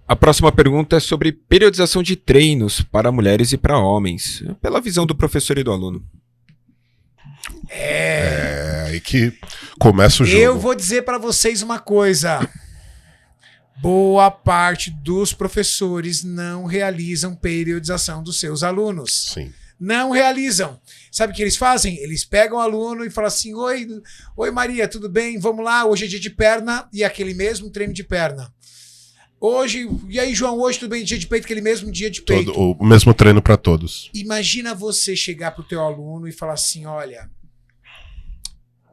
A próxima pergunta é sobre periodização de treinos para mulheres e para homens, pela visão do professor e do aluno. É aí que começa o jogo. Eu vou dizer para vocês uma coisa. Boa parte dos professores não realizam periodização dos seus alunos. Sim. Não realizam. Sabe o que eles fazem? Eles pegam o aluno e falam assim: Oi Maria, tudo bem? Vamos lá, hoje é dia de perna, e aquele mesmo treino de perna. Hoje, e aí João, hoje tudo bem, dia de peito, aquele mesmo dia de peito. O mesmo treino para todos. Imagina você chegar pro teu aluno e falar assim: olha,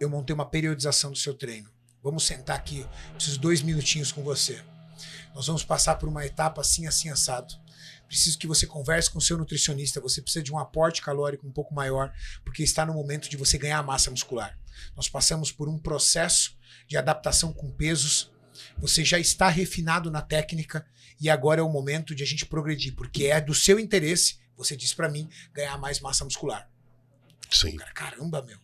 eu montei uma periodização do seu treino. Vamos sentar aqui, preciso 2 minutinhos com você. Nós vamos passar por uma etapa assim, assim, assado. Preciso que você converse com o seu nutricionista. Você precisa de um aporte calórico um pouco maior, porque está no momento de você ganhar massa muscular. Nós passamos por um processo de adaptação com pesos. Você já está refinado na técnica e agora é o momento de a gente progredir, porque é do seu interesse, você disse para mim, ganhar mais massa muscular. Sim. Cara, caramba, meu.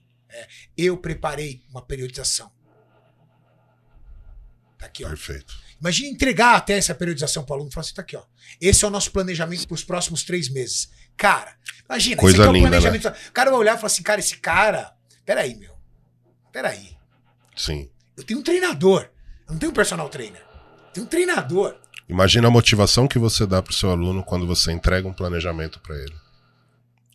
Eu preparei uma periodização. Tá aqui, ó. Perfeito. Imagina entregar até essa periodização para o aluno e falar assim, tá aqui, ó. Esse é o nosso planejamento para os próximos 3 meses. Cara, imagina, coisa esse aqui é o linda, planejamento. né? O cara vai olhar e falar assim, cara, esse cara... Peraí, meu. Peraí. Sim. Eu tenho um treinador. Eu não tenho um personal trainer. Eu tenho um treinador. Imagina a motivação que você dá pro seu aluno quando você entrega um planejamento para ele.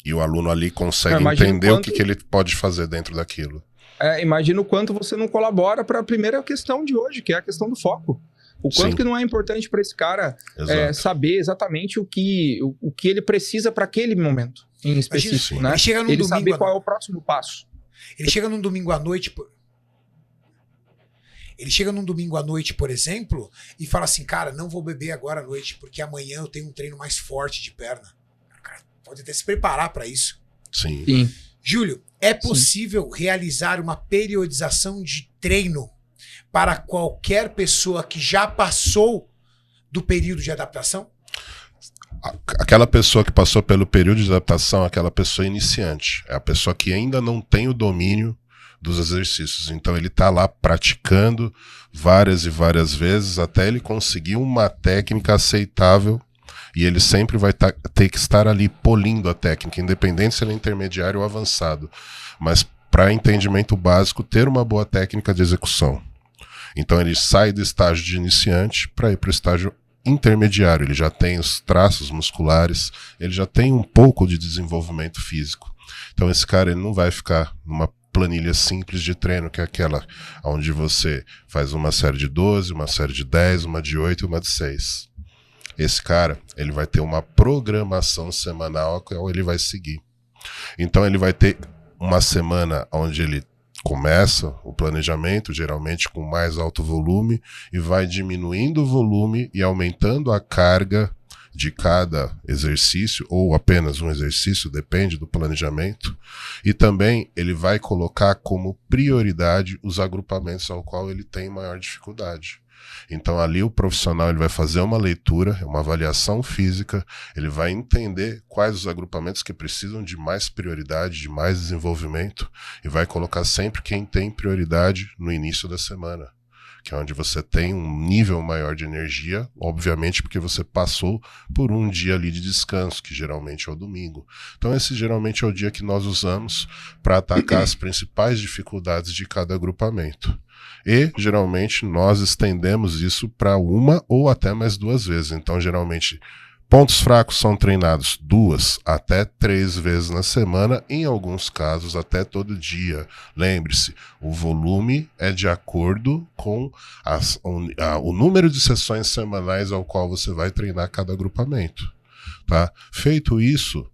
E o aluno ali consegue entender o que ele pode fazer dentro daquilo. Imagina o quanto você não colabora para a primeira questão de hoje, que é a questão do foco. O quanto que não é importante para esse cara saber exatamente o que ele precisa para aquele momento em específico, né? Ele chega num ele domingo saber qual é o próximo passo. Ele chega num domingo à noite... Ele chega num domingo à noite, por exemplo, e fala assim, cara, não vou beber agora à noite, porque amanhã eu tenho um treino mais forte de perna. O cara pode até se preparar para isso. Sim. Sim. Júlio, é possível realizar uma periodização de treino para qualquer pessoa que já passou do período de adaptação? Aquela pessoa que passou pelo período de adaptação, aquela pessoa iniciante, é a pessoa que ainda não tem o domínio dos exercícios. Então ele está lá praticando várias e várias vezes até ele conseguir uma técnica aceitável, e ele sempre vai ter que estar ali polindo a técnica, independente se ele é intermediário ou avançado. Mas para entendimento básico, ter uma boa técnica de execução. Então ele sai do estágio de iniciante para ir para o estágio intermediário. Ele já tem os traços musculares, ele já tem um pouco de desenvolvimento físico. Então esse cara ele não vai ficar numa planilha simples de treino, que é aquela onde você faz uma série de 12, uma série de 10, uma de 8 e uma de 6. Esse cara, ele vai ter uma programação semanal a qual ele vai seguir. Então ele vai ter uma semana onde ele começa o planejamento, geralmente com mais alto volume, e vai diminuindo o volume e aumentando a carga de cada exercício, ou apenas um exercício, depende do planejamento. E também ele vai colocar como prioridade os agrupamentos ao qual ele tem maior dificuldade. Então ali o profissional ele vai fazer uma leitura, uma avaliação física, ele vai entender quais os agrupamentos que precisam de mais prioridade, de mais desenvolvimento, e vai colocar sempre quem tem prioridade no início da semana, que é onde você tem um nível maior de energia, obviamente porque você passou por um dia ali de descanso, que geralmente é o domingo. Então esse geralmente é o dia que nós usamos para atacar as principais dificuldades de cada agrupamento. E geralmente nós estendemos isso para uma ou até mais 2 vezes. Então geralmente pontos fracos são treinados 2 até 3 vezes na semana, em alguns casos até todo dia. Lembre-se, o volume é de acordo com o número de sessões semanais ao qual você vai treinar cada agrupamento. Tá? Feito isso,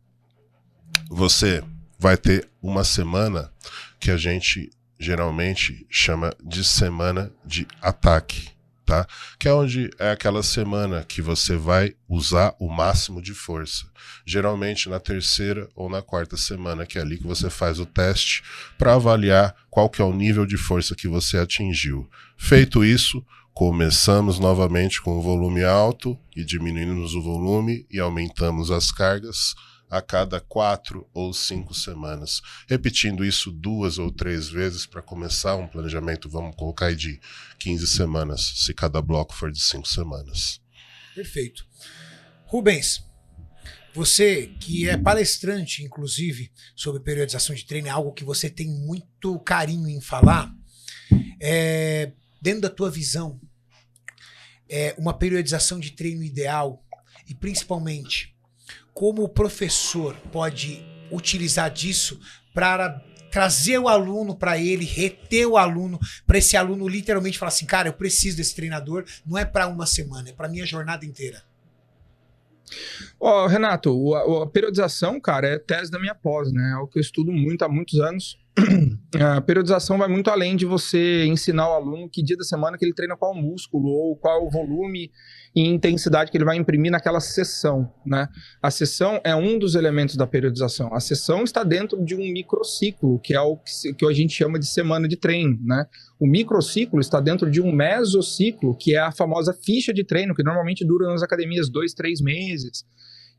você vai ter uma semana que a gente geralmente chama de semana de ataque. Tá? Que é onde é aquela semana que você vai usar o máximo de força. Geralmente na 3ª ou na 4ª semana, que é ali que você faz o teste para avaliar qual que é o nível de força que você atingiu. Feito isso, começamos novamente com o volume alto e diminuímos o volume e aumentamos as cargas a cada 4 ou 5 semanas. Repetindo isso 2 ou 3 vezes para começar um planejamento, vamos colocar aí de 15 semanas, se cada bloco for de 5 semanas. Perfeito. Rubens, você que é palestrante, inclusive, sobre periodização de treino, é algo que você tem muito carinho em falar, dentro da tua visão, uma periodização de treino ideal e, principalmente, como o professor pode utilizar disso para trazer o aluno para ele, reter o aluno, para esse aluno literalmente falar assim, cara, eu preciso desse treinador, não é para uma semana, é para minha jornada inteira. Renato, a periodização, cara, é tese da minha pós, né? É o que eu estudo muito há muitos anos. A periodização vai muito além de você ensinar o aluno que dia da semana que ele treina qual músculo ou qual o volume e intensidade que ele vai imprimir naquela sessão, né? A sessão é um dos elementos da periodização. A sessão está dentro de um microciclo, que é o que a gente chama de semana de treino, né? O microciclo está dentro de um mesociclo, que é a famosa ficha de treino, que normalmente dura nas academias 2-3 meses.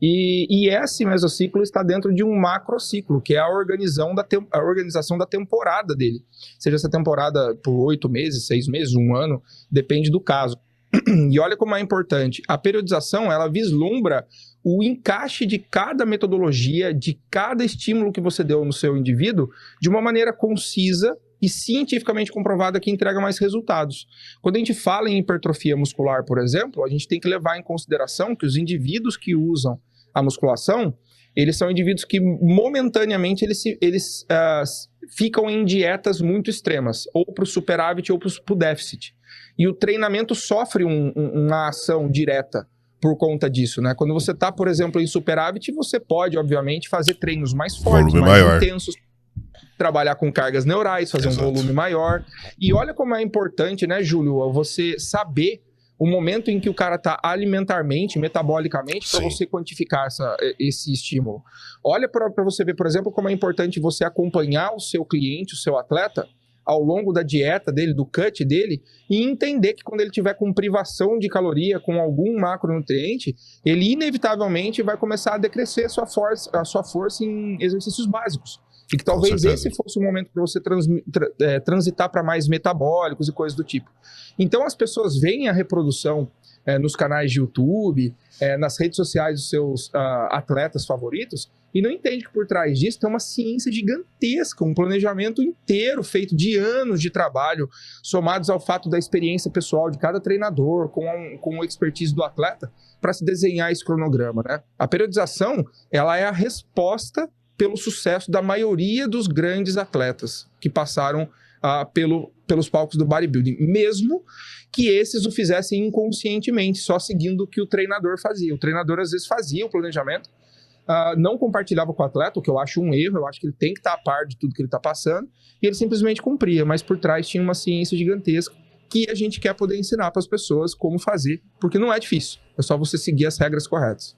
E esse mesociclo está dentro de um macrociclo, que é a organização da temporada dele. Seja essa temporada por 8 meses, 6 meses, 1 ano, depende do caso. E olha como é importante. A periodização, ela vislumbra o encaixe de cada metodologia, de cada estímulo que você deu no seu indivíduo, de uma maneira concisa e cientificamente comprovada que entrega mais resultados. Quando a gente fala em hipertrofia muscular, por exemplo, a gente tem que levar em consideração que os indivíduos que usam a musculação, eles são indivíduos que momentaneamente eles ficam em dietas muito extremas, ou para o superávit ou para o déficit. E o treinamento sofre uma ação direta por conta disso, né? Quando você está, por exemplo, em superávit, você pode, obviamente, fazer treinos mais fortes, volume mais maior, intensos, trabalhar com cargas neurais, fazer Exato. um volume maior. E olha como é importante, né, Júlio, você saber o momento em que o cara está alimentarmente, metabolicamente, para Sim. você quantificar esse estímulo. Olha para você ver, por exemplo, como é importante você acompanhar o seu cliente, o seu atleta, ao longo da dieta dele, do cut dele, e entender que quando ele tiver com privação de caloria, com algum macronutriente, ele inevitavelmente vai começar a decrescer a sua força em exercícios básicos. E que talvez esse fosse o momento para você transitar para mais metabólicos e coisas do tipo. Então as pessoas veem a reprodução nos canais de YouTube, nas redes sociais dos seus atletas favoritos, e não entende que por trás disso tem uma ciência gigantesca, um planejamento inteiro feito de anos de trabalho, somados ao fato da experiência pessoal de cada treinador, com o expertise do atleta, para se desenhar esse cronograma, né? A periodização, ela é a resposta pelo sucesso da maioria dos grandes atletas que passaram pelos palcos do bodybuilding, mesmo que esses o fizessem inconscientemente, só seguindo o que o treinador fazia. O treinador às vezes fazia o planejamento, não compartilhava com o atleta, o que eu acho um erro, eu acho que ele tem que estar a par de tudo que ele está passando, e ele simplesmente cumpria, mas por trás tinha uma ciência gigantesca que a gente quer poder ensinar para as pessoas como fazer, porque não é difícil, é só você seguir as regras corretas.